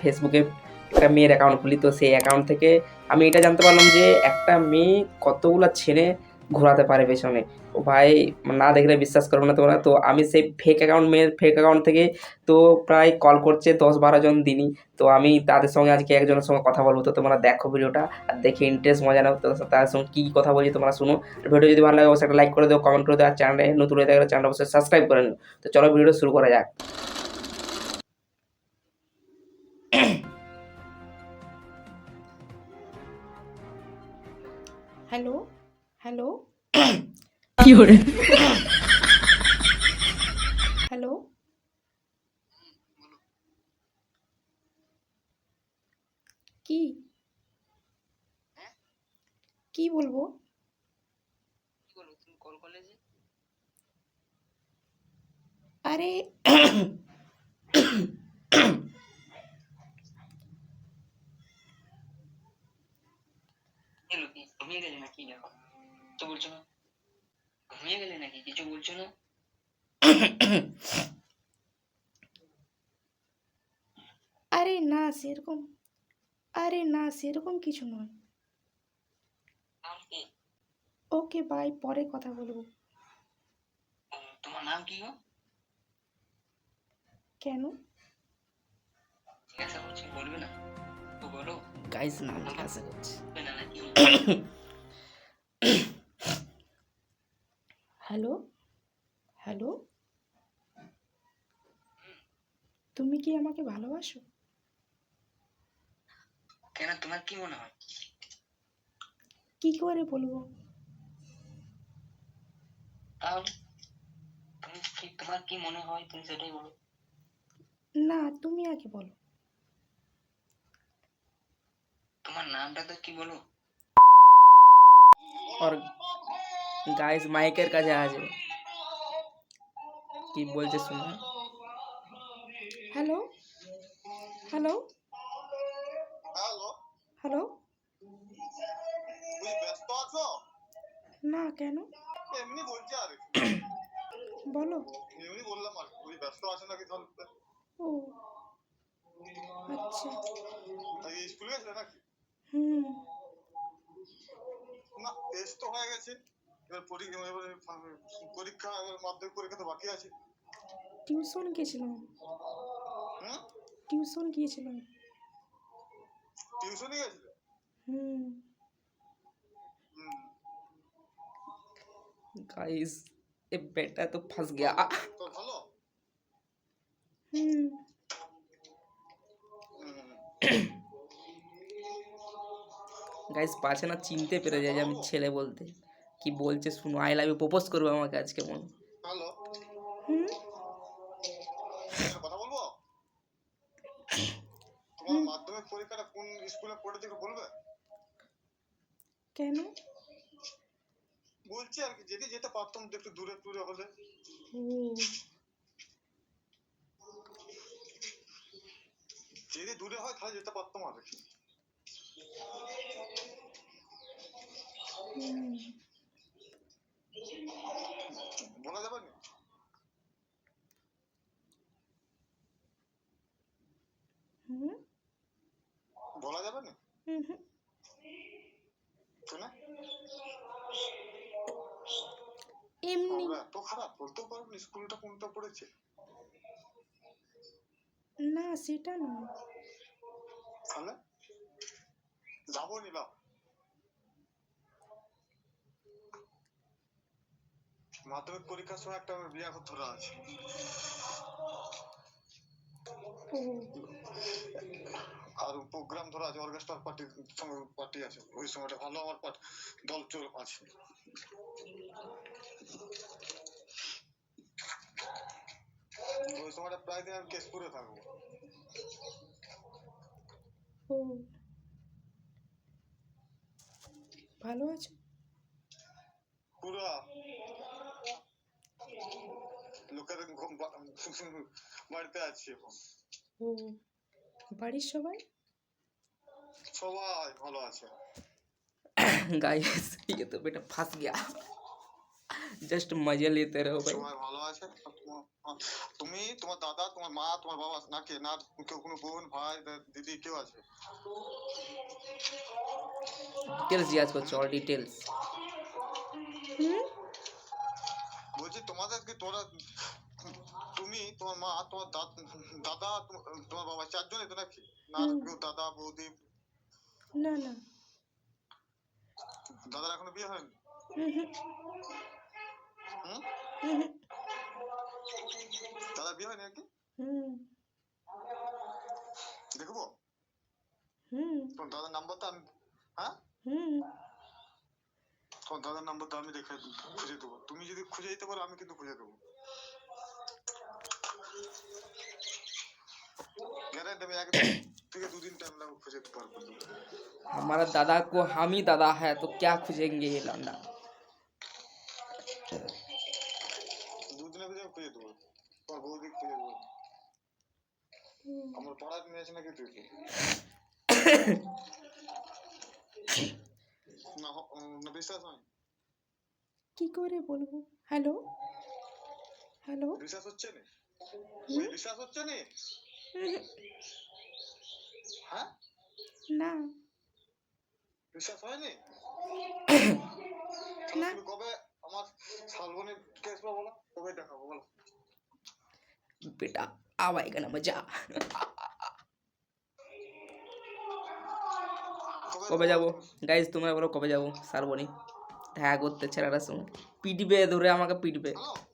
ফেসবুকে একটা মেয়ের অ্যাকাউন্ট খুলি, তো সেই অ্যাকাউন্ট থেকে আমি এটা জানতে পারলাম যে একটা মেয়ে কতগুলো ছেলে ঘোরাতে পারে পেছনে। ও ভাই, না দেখলে বিশ্বাস করবে না তোমরা। তো আমি সেই মেয়ের ফেক অ্যাকাউন্ট থেকে তো প্রায় কল করছে 10-12 জন দিনই। তো আমি তাদের সঙ্গে আজকে একজনের সঙ্গে কথা বলবো, তো তোমরা দেখো ভিডিওটা আর দেখে ইন্টারেস্ট মজা নাও। তো তাদের সঙ্গে কী কথা বলছি তোমরা শুনো। ভিডিও যদি ভালো লাগে অবশ্যই একটা লাইক করে দেবো, কমেন্ট করে দেবো, আর চ্যানেলে নতুন হয়ে থাকলে চ্যানেলটা অবশ্যই সাবস্ক্রাইব করে নিও। তো চলো ভিডিওটা শুরু করা যাক। হ্যালো হ্যালো কি করে হ্যালো কি কি বলবো? আরে ঘুমিয়ে গেলে নাকি? এখন তো বলছো না, ঘুমিয়ে গেলে নাকি? কিছু বলছো না? আরে না সেরকম কিছু নয়। নাম কি? ওকে বাই, পরে কথা বলবো। তোমার নাম কি গো? কেন? জিজ্ঞাসা করছি, বলবে না তো বলো। গাইস নাম জিজ্ঞাসা করছি। বলবে না নাকি? হ্যালো হ্যালো তুমি কি আমাকে ভালোবাসো? কেন, তোমার কি মনে হয়? কি করে বলবো? তাহলে তোমার কি মনে হয় তুমি সেটাই বলো। না, তুমি আগে বলো। তোমার নামটা তো কি বলো? আর গাইস মাইকের কাছে আছে, কি বলছে শুনো। হ্যালো হ্যালো হ্যালো, হ্যালো তুমি ব্যস্ত আছো? না, কেন? এমনি বলছি আর কি। বলো। এমনি বললাম আর কি। তুমি ব্যস্ত আছো নাকি তাহলে? ও আচ্ছা। এই স্কুলে গেছিলে নাকি? হুম। না, টেস্ট তো হয়ে গেছে, এবার পরীক্ষা মাধ্যমিক পরীক্ষা তো বাকি আছে। টিউশন গিয়েছিলাম। হুম, টিউশন গিয়েছিলাম। টিউশনে গেছিলে? হুম। হুম, गाइस ये बेटा तो फंस गया। তো ভালো। হুম। গাইস পাছে না চিনতে পেরে যায় যে আমি ছেলে বলতে। কি বলছে শুনো, আই লাভ ইউ প্রপোজ করবে আমাকে আজকে মন। হ্যালো, হুম। কথা বলবো? তোমার মাধ্যমিক পরীক্ষাটা কোন স্কুলে পড়েছে একটু বলবে? কেন? বলছি আর কি, যদি যেতে পারতাম তো একটু দূরে দূরে হলে। ও যদি দূরে হয় তাহলে যেতে পারতাম আর কি। হুম। বলা যাবে না? হুম। বলা যাবে না? হুম হুম। কেন? এমনি। আমরা এত খারাপ বলতেও পারবো না স্কুলটা কোনটা পড়েছে? না সেটা নয়। তাহলে যাবো নিলাম। মাধ্যমিক পরীক্ষার সময় একটা বিয়া ধরা আছে। ও আর প্রোগ্রাম ধরা আছে, অর্কেস্ট্রার পার্টির সঙ্গে পার্টি আছে। ওই সময়টা ভালো আমার দল চল আছে। ওই সময়টা প্রায় দিন আমি কেশপুরে থাকবো। ও ভালো আছো? পুরা লোকের বাড়িতে আছি এখন। ও বাড়ির সবাই? সবাই ভালো আছে। गाइस ये तो बेटा फंस गया। जस्ट मजे लेते रहो भाई। সবাই ভালো আছে। তুমি, তোমার দাদা, তোমার মা, তোমার বাবা নাকি না কেউ কোনো বোন ভাই দিদি কেউ আছে? डिटेल्स जिज्ञासा করছে, অল ডিটেলস। হুম বলছি তোমাদের কি তোরা তুমি, তোমার মা, তোমার দাদা, তোমার বাবা চারজনই তো নাকি? না কেউ দাদা বৌদি? না না দাদার এখনো বিয়ে হয়নি? হুম হুম? হুম দাদার বিয়ে হয়নি নাকি? হুম দেখবো হুম তোমার দাদার নাম্বারটা আমি, হ্যাঁ হুম তোমার দাদার নাম্বারটা আমি দেখে খুঁজে দেবো। তুমি যদি খুঁজে দিতে পারো আমি কিন্তু খুঁজে দেবো, গ্যারান্টি। আমি 1 থেকে 2 दिन टाइम লাগবে খুঁজে দিতে পারবো। हमारा दादा को हम ही दादा है तो क्या खोजेंगे ये लौंडा। 2 দিনের ভিতরে খুঁজে দেবো, তোমার বৌদি খুঁজে দেবো। আমার পড়াতে নিয়েছে নাকি তুই? না না বিশ্বাস হয়? কি করে বলবো? হ্যালো হ্যালো বিশ্বাস হচ্ছে না? বিশ্বাস হচ্ছে না? হ্যাঁ না বিশ্বাস হয়নি? না। তুমি কবে আমার শালবনের কেস বলো, কবে দেখাবো বলো? बेटा अब आएगा ना मजा। কবে যাবো গাইজ, তোমরা বলো কবে যাবো? সারবনি দেখা করতে ছেলেটার সঙ্গে, পিটবে ধরে আমাকে পিটবে। হ্যালো